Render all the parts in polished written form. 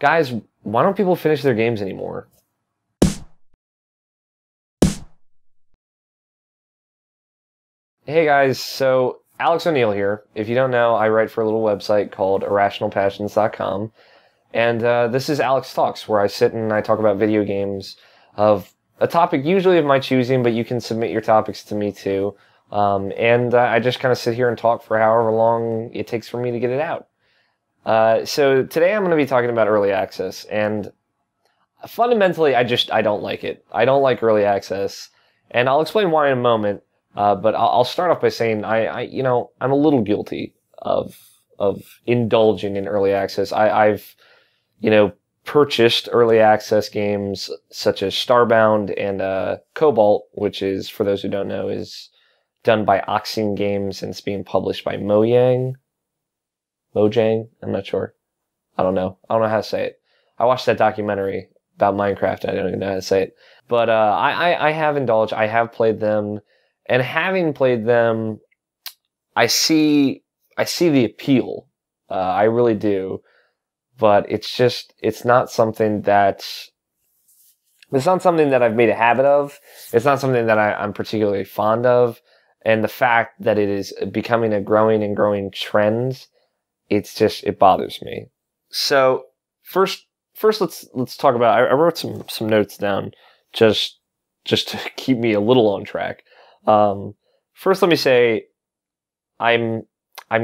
Guys, why don't people finish their games anymore? Hey guys, so Alex O'Neill here. If you don't know, I write for a little website called irrationalpassions.com. And this is Alex Talks, where I sit and I talk about video games of a topic usually of my choosing, but you can submit your topics to me too. I just kind of sit here and talk for however long it takes for me to get it out. So today I'm going to be talking about early access, and fundamentally I don't like it. I don't like early access, and I'll explain why in a moment. But I'll start off by saying I'm a little guilty of indulging in early access. I've purchased early access games such as Starbound and Cobalt, which is, for those who don't know, is done by Oxine Games and it's being published by Mojang. I'm not sure. I don't know how to say it. I watched that documentary about Minecraft. I don't even know how to say it. But I have indulged. I have played them. And having played them, I see the appeal. I really do. But it's not something that I've made a habit of. It's not something that I'm particularly fond of. And the fact that it is becoming a growing trend, it bothers me. So first let's talk about, I wrote some notes down just to keep me a little on track. First, let me say I'm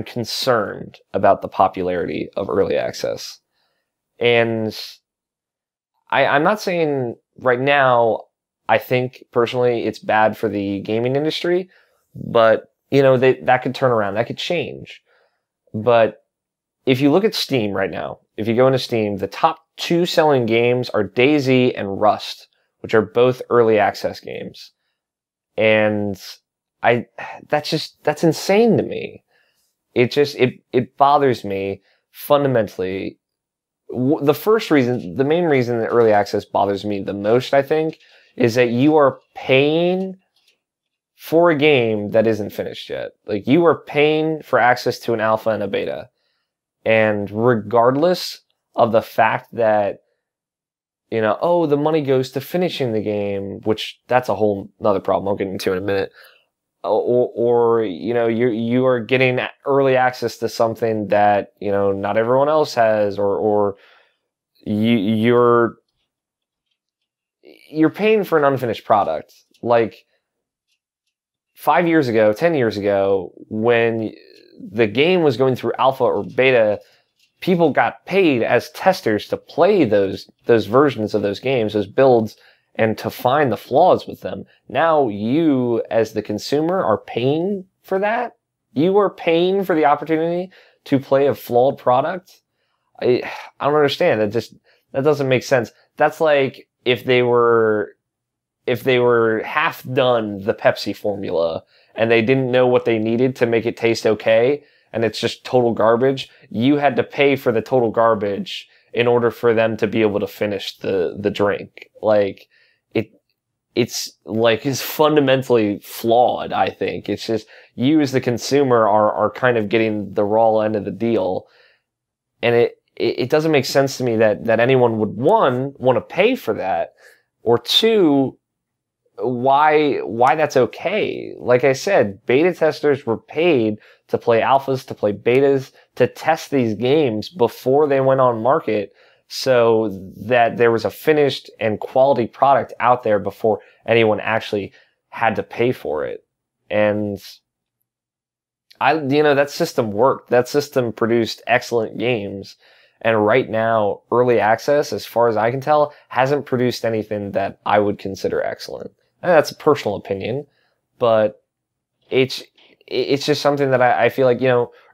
concerned about the popularity of early access. And I'm not saying right now I think personally it's bad for the gaming industry, but that could turn around, that could change. But if you look at Steam right now, if you go into Steam, the top 2 selling games are DayZ and Rust, which are both early access games. And that's insane to me. It bothers me fundamentally. The main reason that early access bothers me the most, I think, is that you are paying for a game that isn't finished yet. Like, you are paying for access to an alpha and a beta. And regardless of the fact that, the money goes to finishing the game, which that's a whole nother problem I'll get into in a minute. Or you are getting early access to something that, not everyone else has, or you're paying for an unfinished product. Like 5 years ago, 10 years ago, when the game was going through alpha or beta, people got paid as testers to play those versions of those games, those builds, and to find the flaws with them. Now you, as the consumer, are paying for that. You are paying for the opportunity to play a flawed product. I don't understand. That doesn't make sense. That's like if they were half done the Pepsi formula and they didn't know what they needed to make it taste okay, and it's just total garbage. You had to pay for the total garbage in order for them to be able to finish the drink. Like, it's fundamentally flawed, I think. It's just, you as the consumer are kind of getting the raw end of the deal. And it doesn't make sense to me that anyone would, one, want to pay for that, or two, why that's okay. Like I said, beta testers were paid to play alphas, to play betas, to test these games before they went on market, so that there was a finished and quality product out there before anyone actually had to pay for it. And that system worked. That system produced excellent games. And right now, early access, as far as I can tell, hasn't produced anything that I would consider excellent. And that's a personal opinion, but it's just something that I feel like,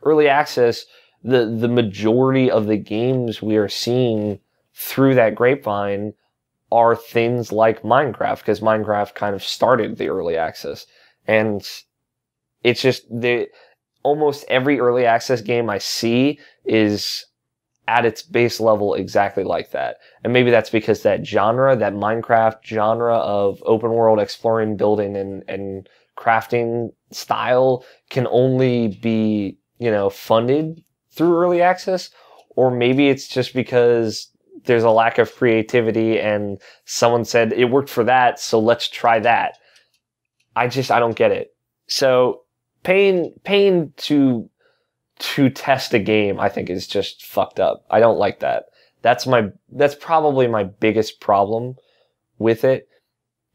early access, the majority of the games we are seeing through that grapevine are things like Minecraft, because Minecraft kind of started the early access. And it's just, almost every early access game I see is at its base level exactly like that. And maybe that's because that Minecraft genre of open world exploring, building, and crafting style can only be, funded through early access. Or maybe it's just because there's a lack of creativity and someone said it worked for that, so let's try that. I don't get it. So paying to test a game, I think, is just fucked up. I don't like that. That's probably my biggest problem with it.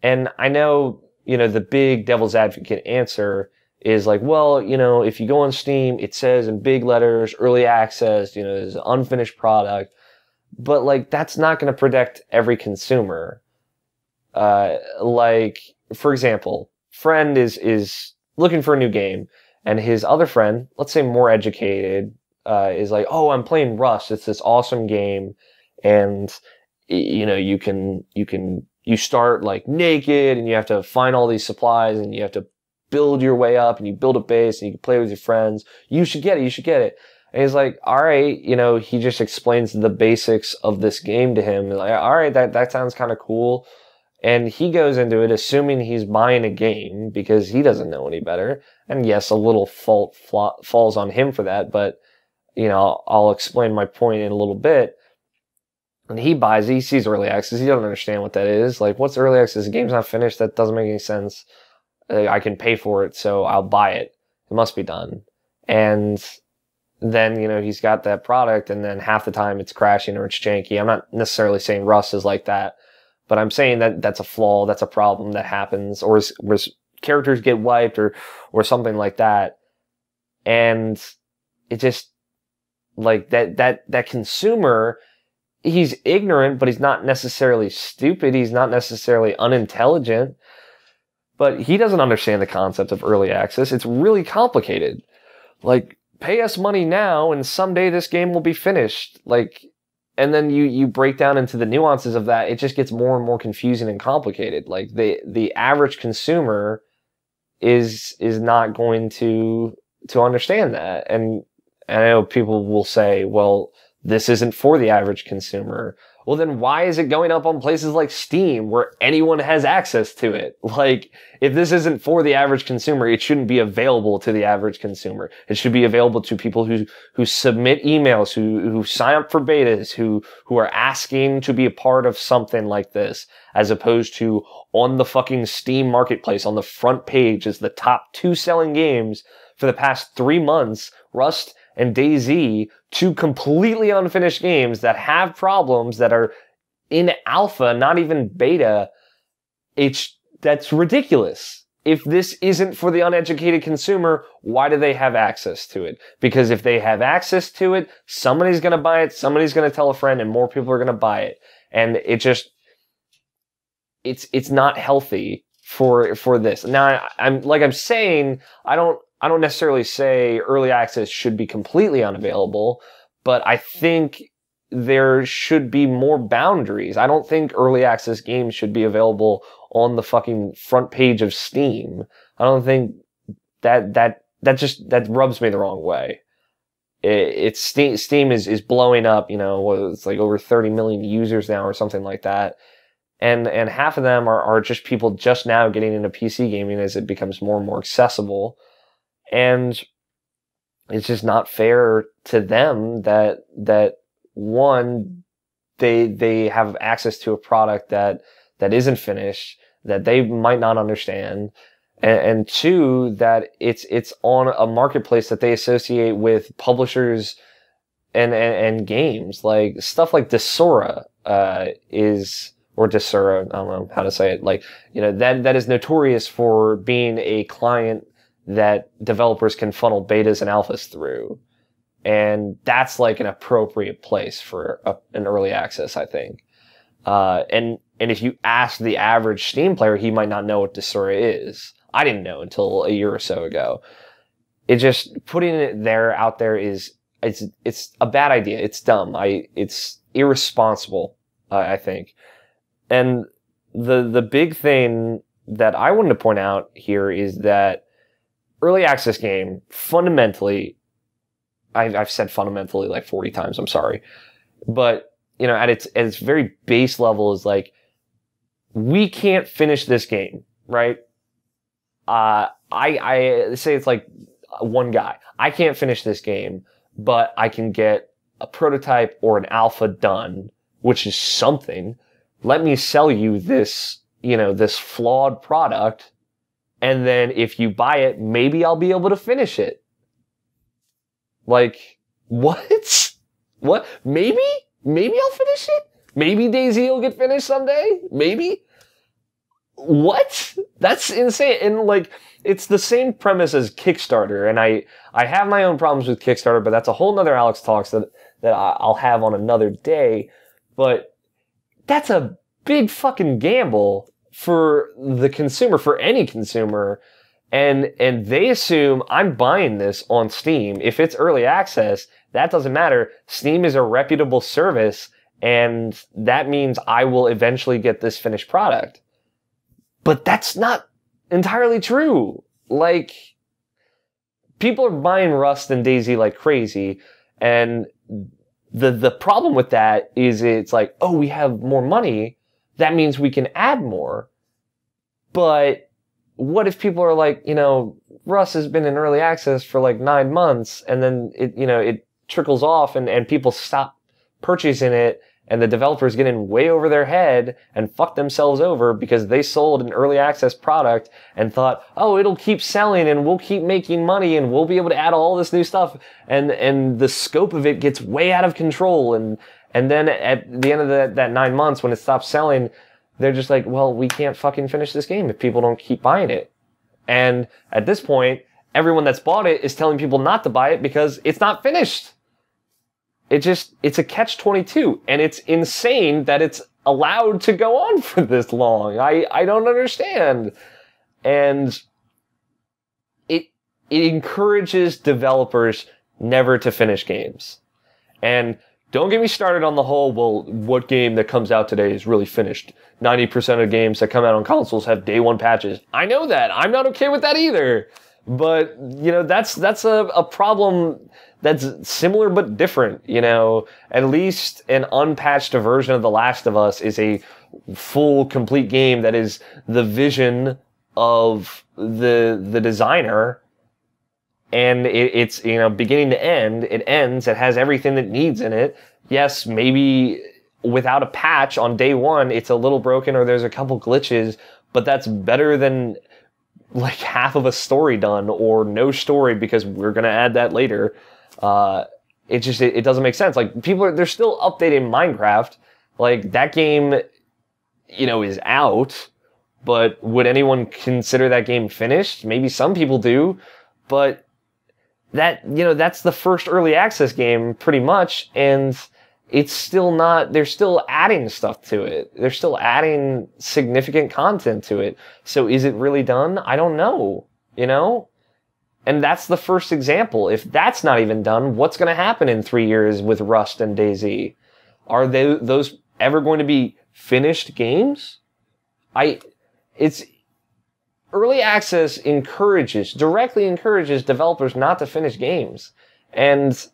And I know, the big devil's advocate answer is like, well, if you go on Steam, it says in big letters, early access, there's an unfinished product. But like, that's not going to protect every consumer. Like, for example, friend is looking for a new game, and his other friend, let's say more educated, is like, oh, I'm playing Rust. It's this awesome game. And, you start like naked and you have to find all these supplies and you have to build your way up and you build a base and you can play with your friends. You should get it. And he's like, all right, he just explains the basics of this game to him. Like, all right, that sounds kind of cool. And he goes into it assuming he's buying a game because he doesn't know any better. And yes, a little fault falls on him for that, but, I'll explain my point in a little bit. And he buys it, he sees early access, he doesn't understand what that is. Like, what's early access? The game's not finished, that doesn't make any sense. I can pay for it, so I'll buy it. It must be done. And then, he's got that product, and then half the time it's crashing or it's janky. I'm not necessarily saying Rust is like that, but I'm saying that that's a flaw, that's a problem that happens, or characters get wiped or something like that. And it just, like, that consumer, he's ignorant, but he's not necessarily stupid. He's not necessarily unintelligent, but he doesn't understand the concept of early access. It's really complicated. Like, pay us money now and someday this game will be finished. Like, and then you break down into the nuances of that. It just gets more and more confusing and complicated. Like, the average consumer is not going to understand that. And I know people will say, well, this isn't for the average consumer. Well, then why is it going up on places like Steam where anyone has access to it? Like, if this isn't for the average consumer, it shouldn't be available to the average consumer. It should be available to people who submit emails, who sign up for betas, who are asking to be a part of something like this, as opposed to on the fucking Steam marketplace on the front page as the top 2 selling games for the past 3 months, Rust and DayZ, 2 completely unfinished games that have problems that are in alpha, not even beta. That's ridiculous. If this isn't for the uneducated consumer, why do they have access to it? Because if they have access to it, somebody's going to buy it, somebody's going to tell a friend, and more people are going to buy it. And it's not healthy for this. Now, I'm saying, I don't necessarily say early access should be completely unavailable, but I think there should be more boundaries. I don't think early access games should be available on the fucking front page of Steam. I don't think that rubs me the wrong way. Steam is blowing up, it's like over 30 million users now or something like that. And half of them are just people just now getting into PC gaming as it becomes more and more accessible. And it's just not fair to them that one, they have access to a product that isn't finished, that they might not understand, and two, that it's on a marketplace that they associate with publishers and games, like stuff like Desura or Desura, I don't know how to say it, like, that is notorious for being a client that developers can funnel betas and alphas through. And that's like an appropriate place for an early access, I think. And if you ask the average Steam player, he might not know what Desura is. I didn't know until a year or so ago. It just, putting it out there it's a bad idea. It's dumb. It's irresponsible, I think. And the big thing that I wanted to point out here is that early access game, fundamentally, I've said fundamentally like 40 times, I'm sorry. But, at its very base level is like, we can't finish this game, right? I say it's like one guy. I can't finish this game, but I can get a prototype or an alpha done which is something. Let me sell you this, this flawed product. And then if you buy it, maybe I'll be able to finish it. Like, what? What? Maybe? Maybe I'll finish it? Maybe DayZ will get finished someday? Maybe? What? That's insane. And like, it's the same premise as Kickstarter. And I have my own problems with Kickstarter, but that's a whole nother Alex Talks that I'll have on another day. But that's a big fucking gamble for the consumer, for any consumer. And they assume I'm buying this on Steam. If it's early access, that doesn't matter. Steam is a reputable service, and that means I will eventually get this finished product. But that's not entirely true. Like, people are buying Rust and DayZ like crazy, and the problem with that is it's like, oh, we have more money. That means we can add more. But what if people are like, Rust has been in early access for like 9 months, and then it trickles off and people stop purchasing it, and the developers get in way over their head and fuck themselves over because they sold an early access product and thought, oh, it'll keep selling and we'll keep making money and we'll be able to add all this new stuff. And the scope of it gets way out of control. And then at the end of that 9 months, when it stops selling, they're just like, well, we can't fucking finish this game if people don't keep buying it. And at this point, everyone that's bought it is telling people not to buy it because it's not finished. It's a catch-22, and it's insane that it's allowed to go on for this long. I don't understand. And it encourages developers never to finish games. And don't get me started on the whole, well, what game that comes out today is really finished? 90% of games that come out on consoles have day one patches. I know that. I'm not okay with that either. But, that's a problem that's similar but different, At least an unpatched version of The Last of Us is a full, complete game that is the vision of the designer. And it's, beginning to end. It ends. It has everything that needs in it. Yes, maybe without a patch on day one, it's a little broken or there's a couple glitches, but that's better than like half of a story done or no story because we're going to add that later. It doesn't make sense. Like, they're still updating Minecraft. Like, that game, is out, but would anyone consider that game finished? Maybe some people do, but that's the first early access game pretty much, and it's still not, they're still adding stuff to it. They're still adding significant content to it. So is it really done? I don't know, And that's the first example. If that's not even done, what's going to happen in 3 years with Rust and DayZ? Are those ever going to be finished games? Early access directly encourages developers not to finish games. And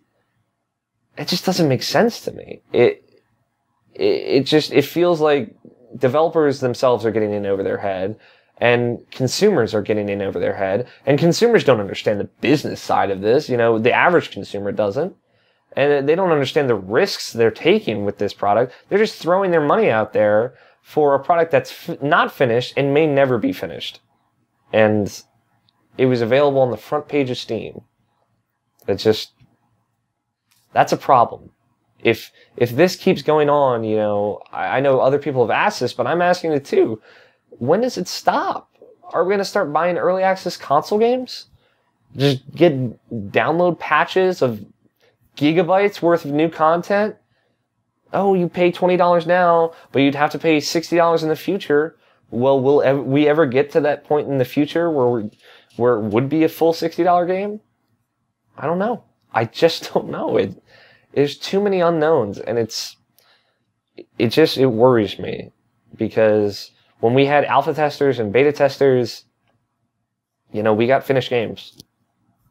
it just doesn't make sense to me. It feels like developers themselves are getting in over their head, and consumers are getting in over their head, and consumers don't understand the business side of this. The average consumer doesn't, and they don't understand the risks they're taking with this product. They're just throwing their money out there for a product that's not finished and may never be finished. And it was available on the front page of Steam. That's a problem. If this keeps going on, I know other people have asked this, but I'm asking it too. When does it stop? Are we going to start buying early access console games? Just get download patches of gigabytes worth of new content? Oh, you pay $20 now, but you'd have to pay $60 in the future. Well, will we ever get to that point in the future where it would be a full $60 game? I don't know. I just don't know. There's too many unknowns, and it worries me, because when we had alpha testers and beta testers, we got finished games.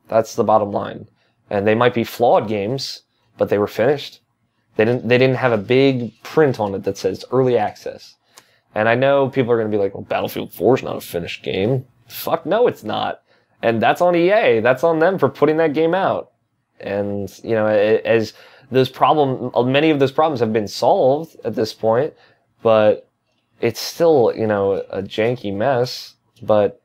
That's the bottom line. And they might be flawed games, but they were finished. They didn't have a big print on it that says early access. And I know people are going to be like, well, Battlefield 4 is not a finished game. Fuck no, it's not. And that's on EA. That's on them for putting that game out. And, as many of those problems have been solved at this point, but it's still, a janky mess. But,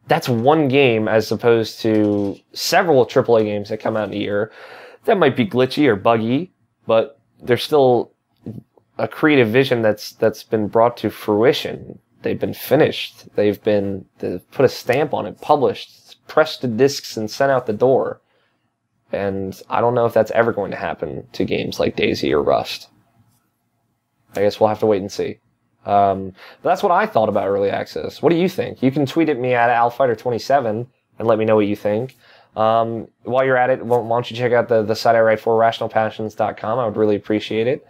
that's one game as opposed to several AAA games that come out in a year that might be glitchy or buggy, but there's still a creative vision that's been brought to fruition. They've been finished. They've put a stamp on it, published, pressed to discs, and sent out the door. And I don't know if that's ever going to happen to games like DayZ or Rust. I guess we'll have to wait and see. But that's what I thought about early access. What do you think? You can tweet at me at AlFighter27 and let me know what you think. While you're at it, why don't you check out the site I write for, rationalpassions.com. I would really appreciate it.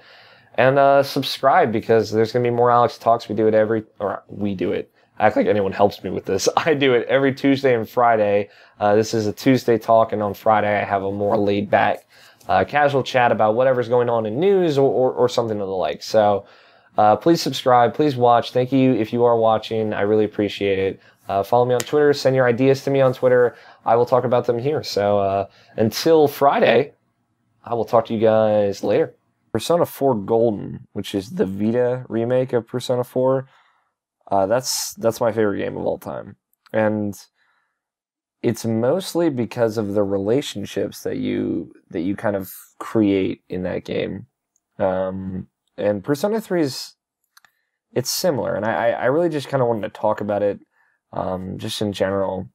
And subscribe, because there's going to be more Alex Talks. We do it. I act like anyone helps me with this. I do it every Tuesday and Friday. This is a Tuesday talk, and on Friday I have a more laid-back, casual chat about whatever's going on in news or something of the like. So please subscribe. Please watch. Thank you if you are watching. I really appreciate it. Follow me on Twitter. Send your ideas to me on Twitter. I will talk about them here. So until Friday, I will talk to you guys later. Persona 4 Golden, which is the Vita remake of Persona 4, that's my favorite game of all time. And it's mostly because of the relationships that you kind of create in that game. And Persona 3 it's similar, and I really just kind of wanted to talk about it just in general.